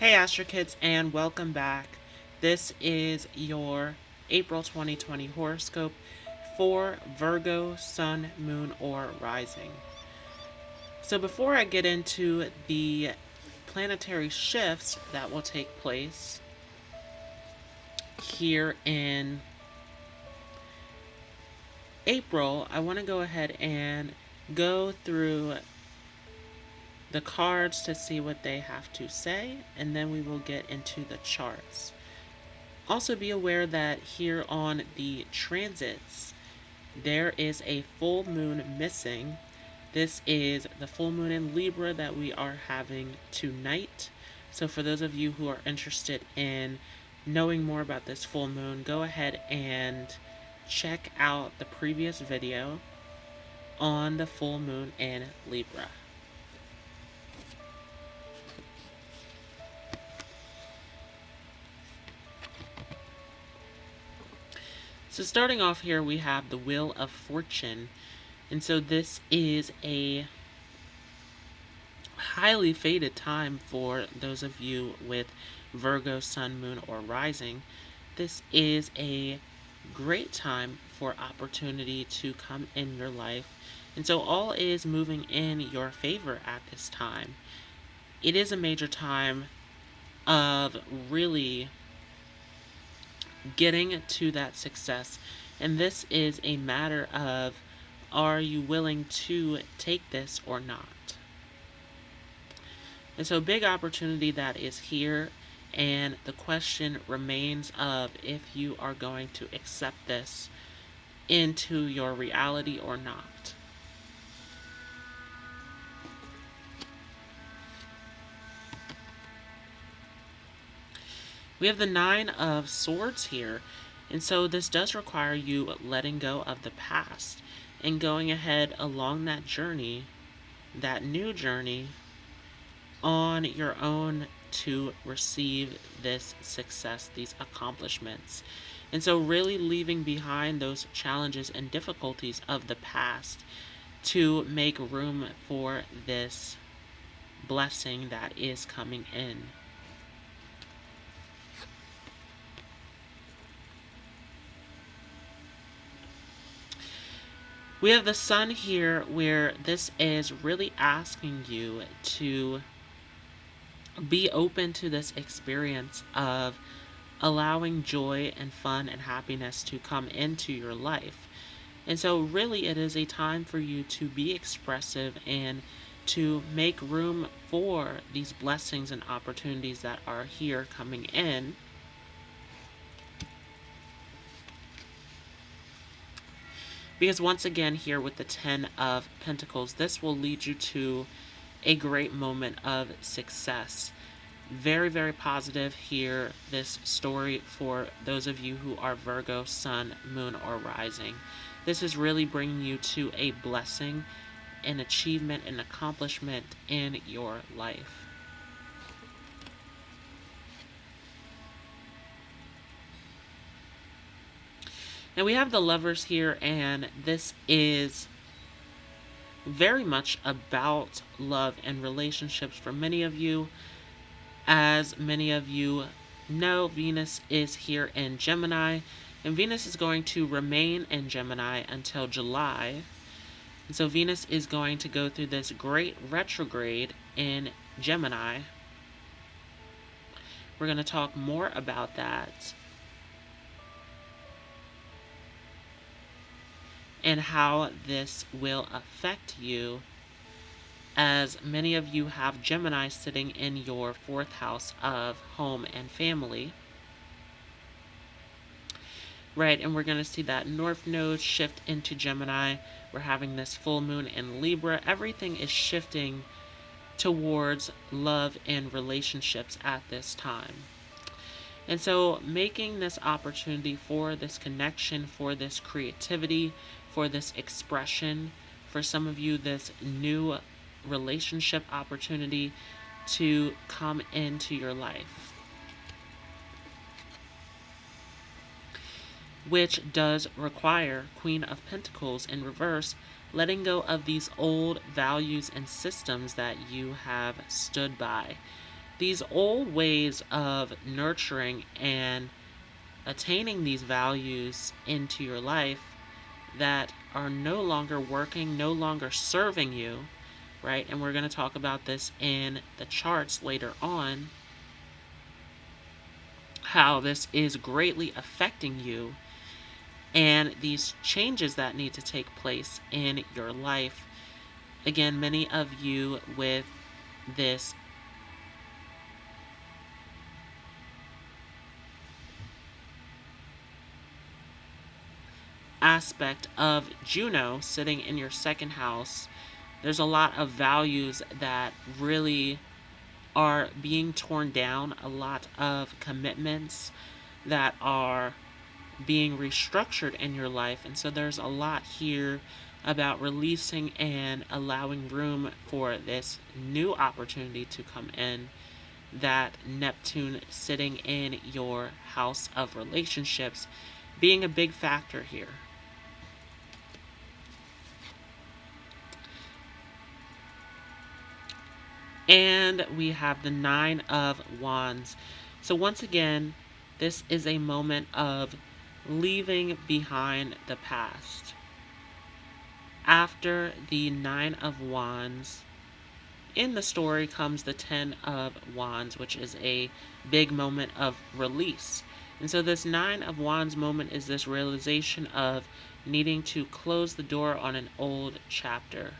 Hey Astro Kids, and welcome back. This is your April 2020 horoscope for Virgo, Sun, Moon, or Rising. So before I get into the planetary shifts that will take place here in April, I want to go ahead and go through the cards to see what they have to say, and then we will get into the charts. Also be aware that here on the transits, there is a full moon missing. This is the full moon in Libra that we are having tonight. So for those of you who are interested in knowing more about this full moon, go ahead and check out the previous video on the full moon in Libra. So starting off here, we have the Wheel of Fortune. And so this is a highly fated time for those of you with Virgo, Sun, Moon, or Rising. This is a great time for opportunity to come in your life. And so all is moving in your favor at this time. It is a major time of really getting to that success, and this is a matter of, are you willing to take this or not? And so big opportunity that is here, and the question remains of if you are going to accept this into your reality or not. We have the Nine of Swords here, and so this does require you letting go of the past and going ahead along that journey, that new journey, on your own to receive this success, these accomplishments. And so really leaving behind those challenges and difficulties of the past to make room for this blessing that is coming in. We have the Sun here, where this is really asking you to be open to this experience of allowing joy and fun and happiness to come into your life. And so really it is a time for you to be expressive and to make room for these blessings and opportunities that are here coming in. Because once again here with the Ten of Pentacles, this will lead you to a great moment of success. Very, very positive here, this story for those of you who are Virgo, Sun, Moon, or Rising. This is really bringing you to a blessing, an achievement, an accomplishment in your life. Now we have the Lovers here, and this is very much about love and relationships for many of you. As many of you know, Venus is here in Gemini, and Venus is going to remain in Gemini until July. And so Venus is going to go through this great retrograde in Gemini. We're going to talk more about that and how this will affect you, as many of you have Gemini sitting in your 4th house of home and family. Right, and we're going to see that North Node shift into Gemini. We're having this full moon in Libra. Everything is shifting towards love and relationships at this time. And so making this opportunity for this connection, for this creativity, for this expression, for some of you, this new relationship opportunity to come into your life, which does require Queen of Pentacles in reverse, letting go of these old values and systems that you have stood by. these old ways of nurturing and attaining these values into your life that are no longer working, no longer serving you, right? And we're going to talk about this in the charts later on, how this is greatly affecting you and these changes that need to take place in your life. Again, many of you with this aspect of Juno sitting in your second house, there's a lot of values that really are being torn down, a lot of commitments that are being restructured in your life. And so there's a lot here about releasing and allowing room for this new opportunity to come in, that Neptune sitting in your house of relationships being a big factor here. And we have the Nine of Wands. So once again, this is a moment of leaving behind the past. After the Nine of Wands, in the story comes the Ten of Wands, which is a big moment of release. And so this Nine of Wands moment is this realization of needing to close the door on an old chapter.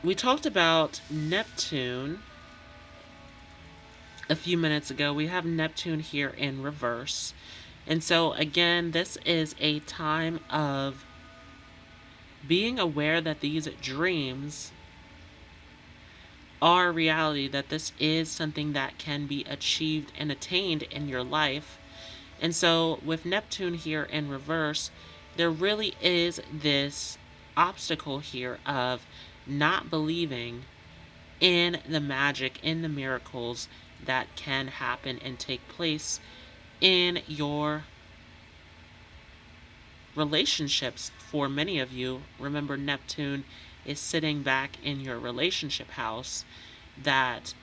We talked about Neptune a few minutes ago. We have Neptune here in reverse. And so again, this is a time of being aware that these dreams are reality, that this is something that can be achieved and attained in your life. And so with Neptune here in reverse, there really is this obstacle here of not believing in the magic, in the miracles that can happen and take place in your relationships. For many of you, remember Neptune is sitting back in your relationship house, that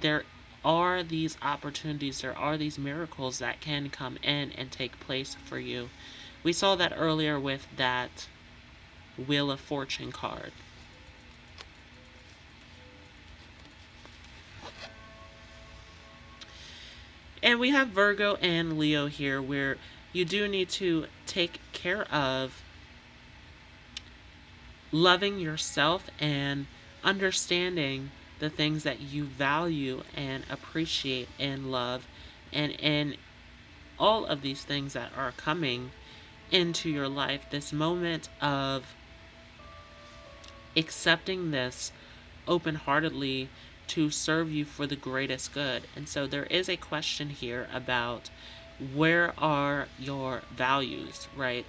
there are these opportunities, there are these miracles that can come in and take place for you. We saw that earlier with that Wheel of Fortune card. And we have Virgo and Leo here, where you do need to take care of loving yourself and understanding the things that you value and appreciate and love, and in all of these things that are coming into your life, this moment of accepting this open-heartedly to serve you for the greatest good. And so there is a question here about where are your values, right?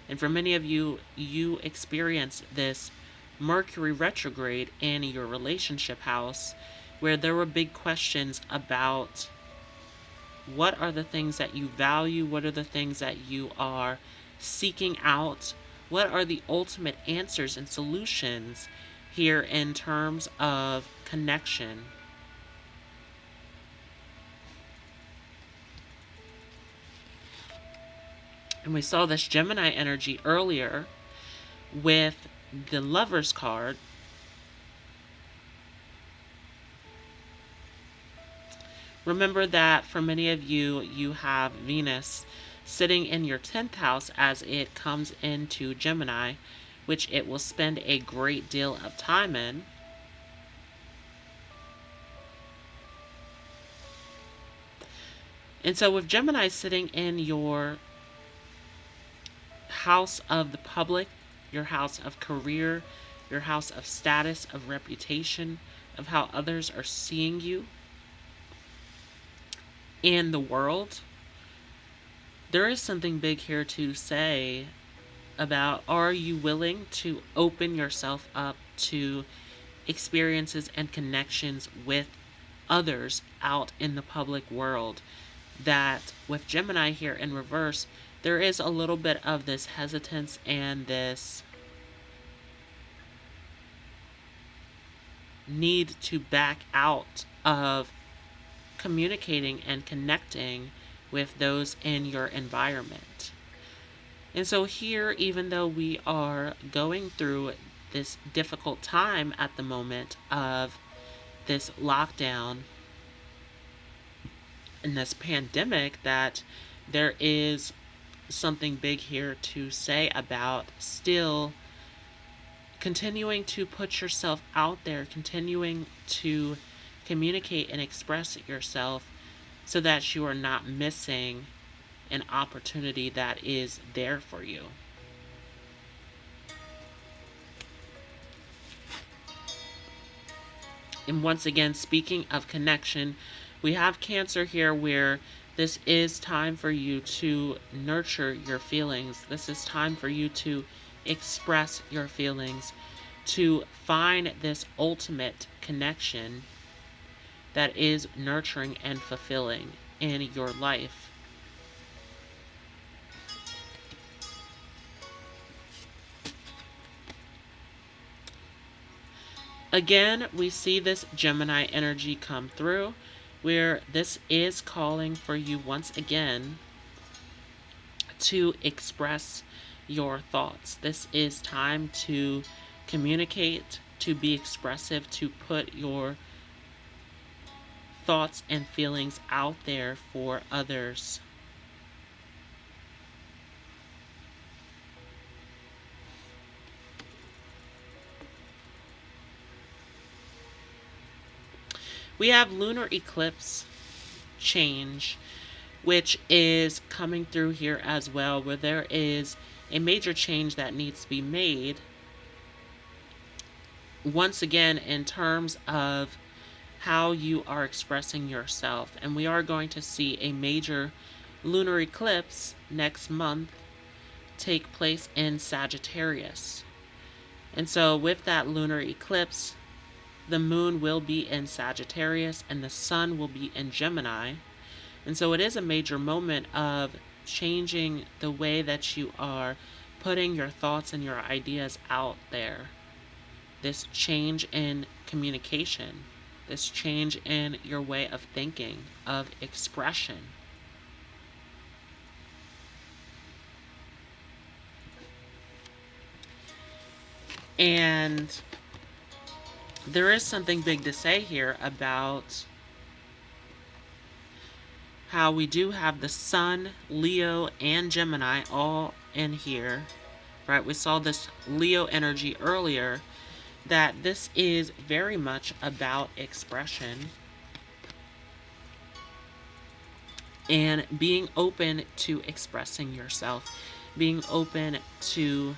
And for many of you, you experience this Mercury retrograde in your relationship house, where there were big questions about what are the things that you value, what are the things that you are seeking out, what are the ultimate answers and solutions here in terms of connection. And we saw this Gemini energy earlier with the Lover's card. Remember that for many of you, you have Venus sitting in your 10th house as it comes into Gemini, which it will spend a great deal of time in. And so with Gemini sitting in your house of the public, your house of career, your house of status, of reputation, of how others are seeing you in the world, there is something big here to say about, are you willing to open yourself up to experiences and connections with others out in the public world? that with Gemini here in reverse, there is a little bit of this hesitance and this need to back out of communicating and connecting with those in your environment. And so here, even though we are going through this difficult time at the moment of this lockdown and this pandemic, that there is something big here to say about still continuing to put yourself out there, continuing to communicate and express yourself so that you are not missing an opportunity that is there for you. And once again, speaking of connection, we have Cancer here where this is time for you to nurture your feelings. This is time for you to express your feelings, to find this ultimate connection that is nurturing and fulfilling in your life. Again, we see this Gemini energy come through, where this is calling for you once again to express your thoughts. This is time to communicate, to be expressive, to put your thoughts and feelings out there for others. We have lunar eclipse change, which is coming through here as well, where there is a major change that needs to be made. Once again, in terms of how you are expressing yourself. And we are going to see a major lunar eclipse next month take place in Sagittarius. And so with that lunar eclipse, the moon will be in Sagittarius and the sun will be in Gemini. And so it is a major moment of changing the way that you are putting your thoughts and your ideas out there. This change in communication, this change in your way of thinking, of expression. And there is something big to say here about how we do have the Sun, Leo, and Gemini all in here, right? We saw this Leo energy earlier, that this is very much about expression and being open to expressing yourself, being open to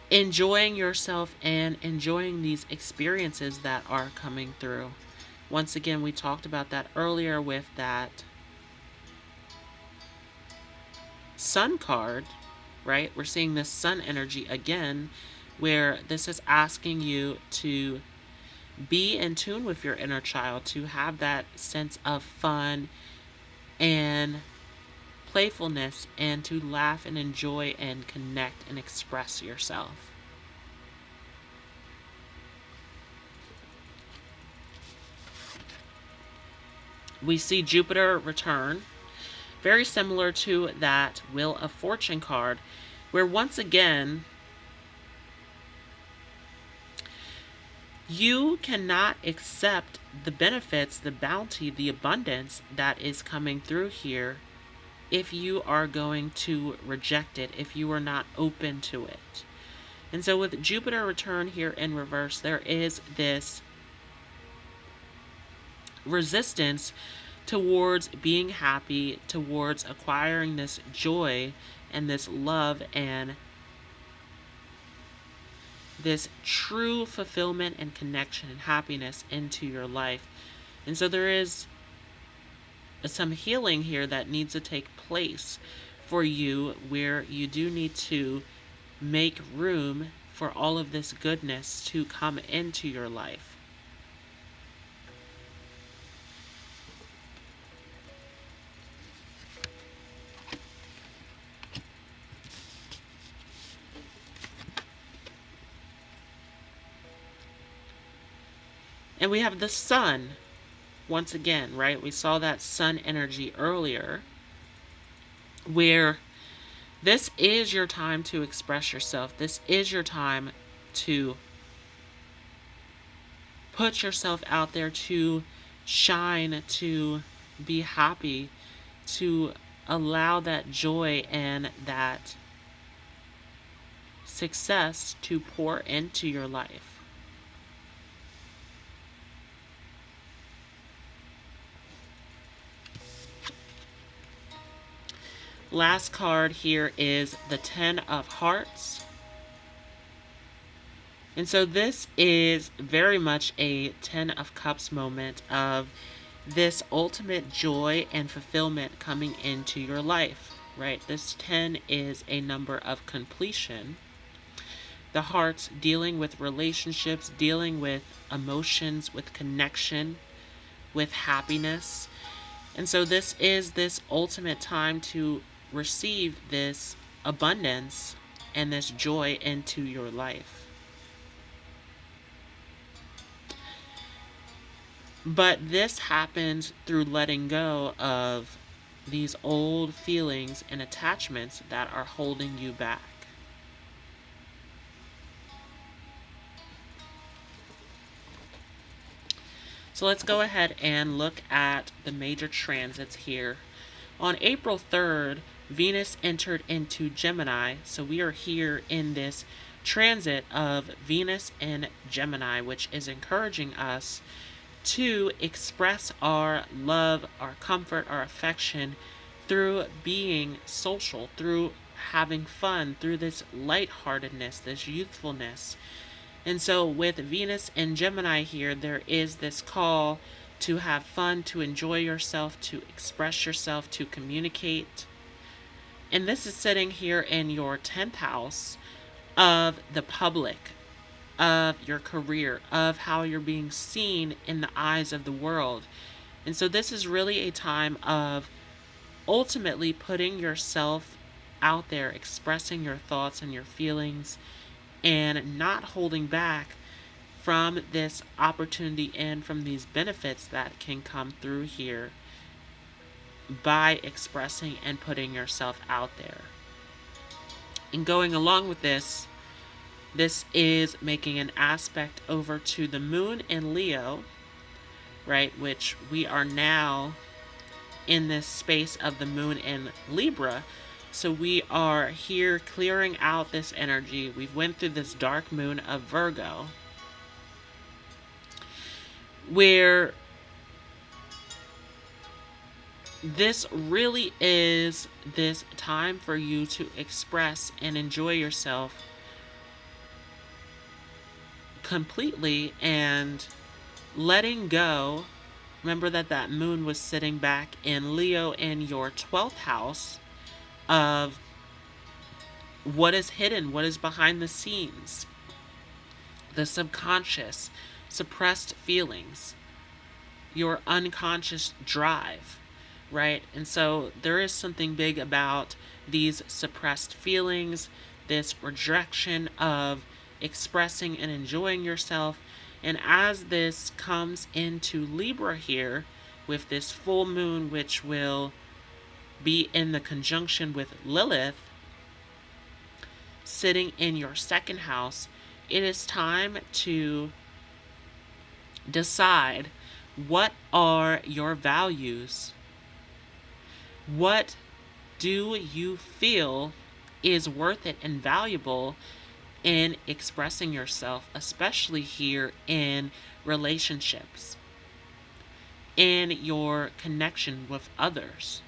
enjoying yourself and enjoying these experiences that are coming through. Once again, we talked about that earlier with that Sun card, right? We're seeing this Sun energy again, where this is asking you to be in tune with your inner child, to have that sense of fun and playfulness, and to laugh and enjoy and connect and express yourself. We see Jupiter return, very similar to that Wheel of Fortune card, where once again, you cannot accept the benefits, the bounty, the abundance that is coming through here if you are going to reject it, if you are not open to it. And so with Jupiter return here in reverse, there is this resistance towards being happy, towards acquiring this joy and this love and this true fulfillment and connection and happiness into your life. And so there is some healing here that needs to take place for you, where you do need to make room for all of this goodness to come into your life. And we have the sun once again, right? We saw that sun energy earlier, where this is your time to express yourself. This is your time to put yourself out there, to shine, to be happy, to allow that joy and that success to pour into your life. Last card here is the Ten of Hearts. And so this is very much a Ten of Cups moment of this ultimate joy and fulfillment coming into your life, right? This 10 is a number of completion. The hearts dealing with relationships, dealing with emotions, with connection, with happiness. And so this is this ultimate time to receive this abundance and this joy into your life. But this happens through letting go of these old feelings and attachments that are holding you back. So let's go ahead and look at the major transits here. On April 3rd, Venus entered into Gemini, so we are here in this transit of Venus and Gemini, which is encouraging us to express our love, our comfort, our affection through being social, through having fun, through this lightheartedness, this youthfulness. And so with Venus and Gemini here, there is this call to have fun, to enjoy yourself, to express yourself, to communicate. And this is sitting here in your 10th house of the public, of your career, of how you're being seen in the eyes of the world. And so this is really a time of ultimately putting yourself out there, expressing your thoughts and your feelings, and not holding back from this opportunity and from these benefits that can come through here by expressing and putting yourself out there. And going along with this, this is making an aspect over to the moon in Leo, right, which we are now in this space of the moon in Libra. So we are here clearing out this energy. We went through this dark moon of Virgo, where this really is this time for you to express and enjoy yourself completely and letting go. Remember that that moon was sitting back in Leo in your 12th house of what is hidden, what is behind the scenes, the subconscious, suppressed feelings, your unconscious drive, right? And so there is something big about these suppressed feelings, this rejection of expressing and enjoying yourself. And as this comes into Libra here with this full moon, which will be in the conjunction with Lilith, sitting in your 2nd house, it is time to decide what are your values. What do you feel is worth it and valuable in expressing yourself, especially here in relationships, in your connection with others,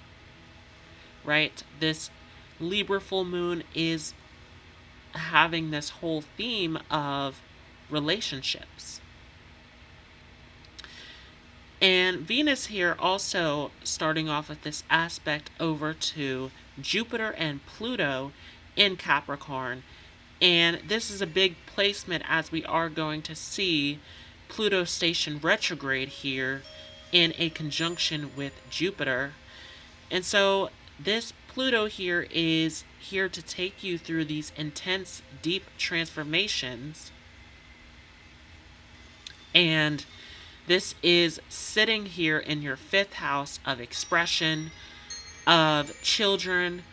right? This Libra full moon is having this whole theme of relationships. And Venus here also starting off with this aspect over to Jupiter and Pluto in Capricorn. And this is a big placement as we are going to see Pluto station retrograde here in a conjunction with Jupiter. And so this Pluto here is here to take you through these intense, deep transformations and This is sitting here in your 5th house of expression, of children,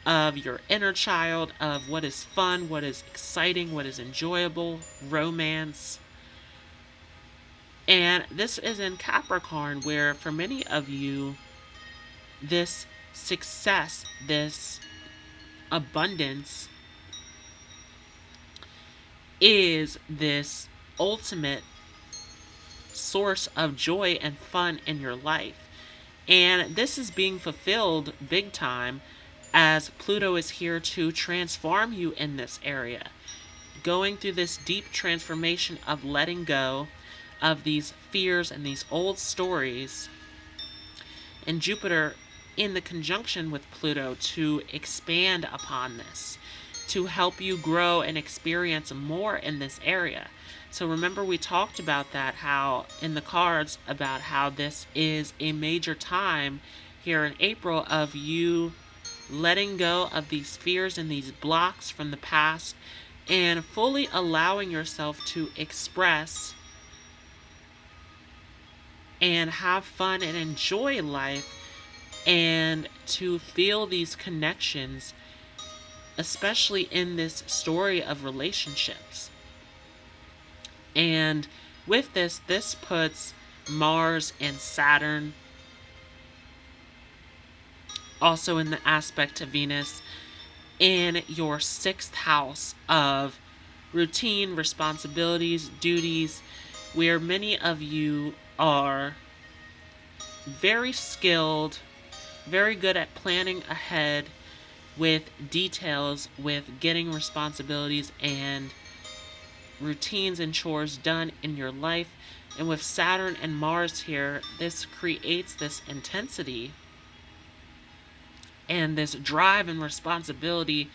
of your inner child, of what is fun, what is exciting, what is enjoyable, romance. And this is in Capricorn, where for many of you, this success, this abundance is this ultimate source of joy and fun in your life. And this is being fulfilled big time as Pluto is here to transform you in this area. Going through this deep transformation of letting go of these fears and these old stories. And Jupiter in the conjunction with Pluto to expand upon this, to help you grow and experience more in this area. So remember, we talked about that, how in the cards, about how this is a major time here in April of you letting go of these fears and these blocks from the past and fully allowing yourself to express and have fun and enjoy life and to feel these connections, especially in this story of relationships. And with this puts Mars and Saturn also in the aspect to Venus in your 6th house of routine, responsibilities, duties, where many of you are very skilled, very good at planning ahead with details, with getting responsibilities and routines and chores done in your life. And with Saturn and Mars here, this creates this intensity and this drive and responsibility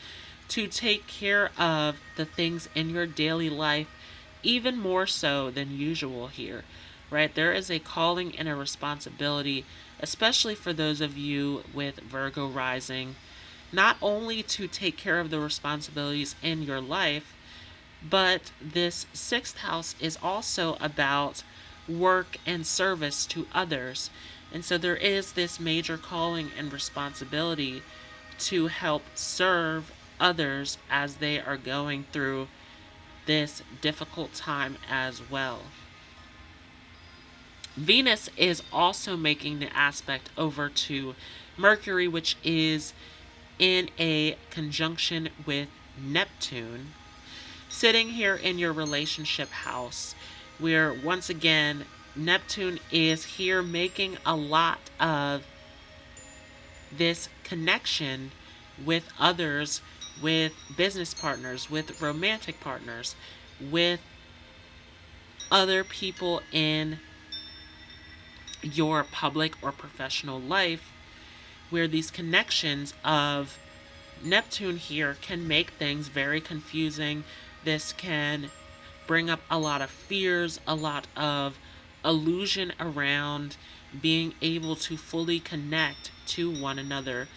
to take care of the things in your daily life, even more so than usual here, right? There is a calling and a responsibility, especially for those of you with Virgo rising, not only to take care of the responsibilities in your life, but this 6th house is also about work and service to others. And so there is this major calling and responsibility to help serve others as they are going through this difficult time as well. Venus is also making the aspect over to Mercury, which is in a conjunction with Neptune, sitting here in your relationship house, where once again Neptune is here making a lot of this connection with others, with business partners, with romantic partners, with other people in your public or professional life, where these connections of Neptune here can make things very confusing. This can bring up a lot of fears, a lot of illusion around being able to fully connect to one another,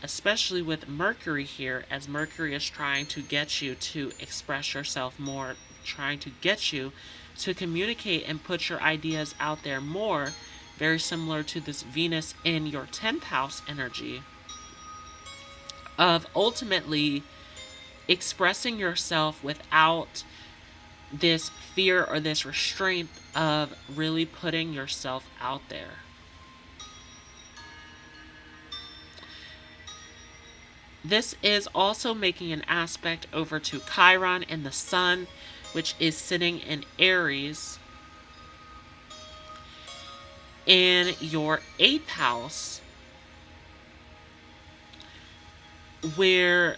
especially with Mercury here, as Mercury is trying to get you to express yourself more, trying to get you to communicate and put your ideas out there more, very similar to this Venus in your 10th house energy of ultimately expressing yourself without this fear or this restraint of really putting yourself out there. This is also making an aspect over to Chiron and the Sun, which is sitting in Aries in your 8th house, where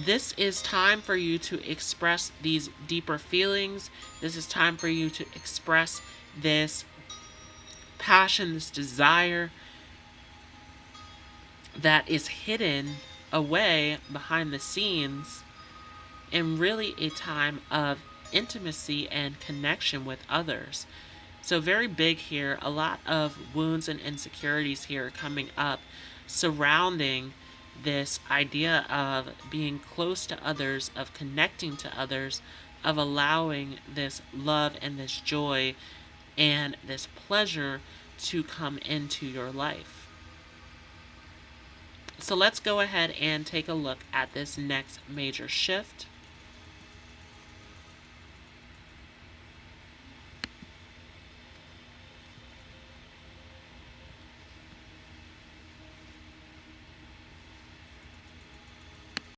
this is time for you to express these deeper feelings. This is time for you to express this passion, this desire that is hidden away behind the scenes, and really a time of intimacy and connection with others. So very big here, a lot of wounds and insecurities here coming up surrounding this idea of being close to others, of connecting to others, of allowing this love and this joy and this pleasure to come into your life. So let's go ahead and take a look at this next major shift.